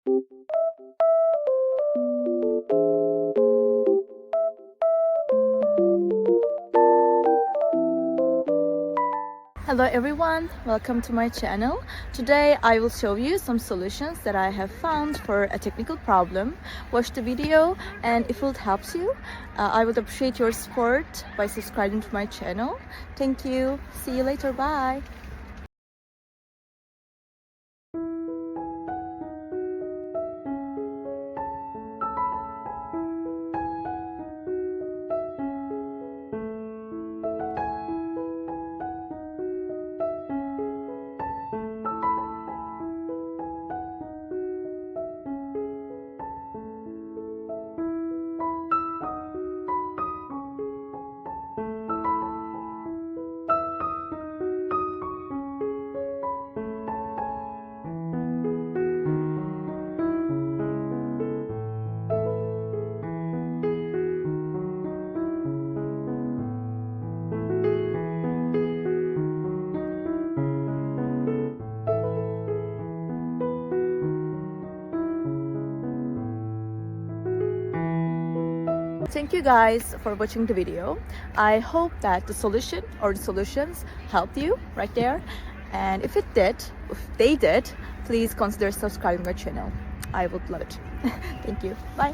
Hello everyone, welcome to my channel. Today I will show you some solutions that I have found for a technical problem. Watch the video, and if it helps you, I would appreciate your support by subscribing to my channel. Thank you. See you later. Bye. Thank you guys for watching the video. I hope that the solution or the solutions helped you right there. And if they did, please consider subscribing my channel. I would love it. Thank you. Bye.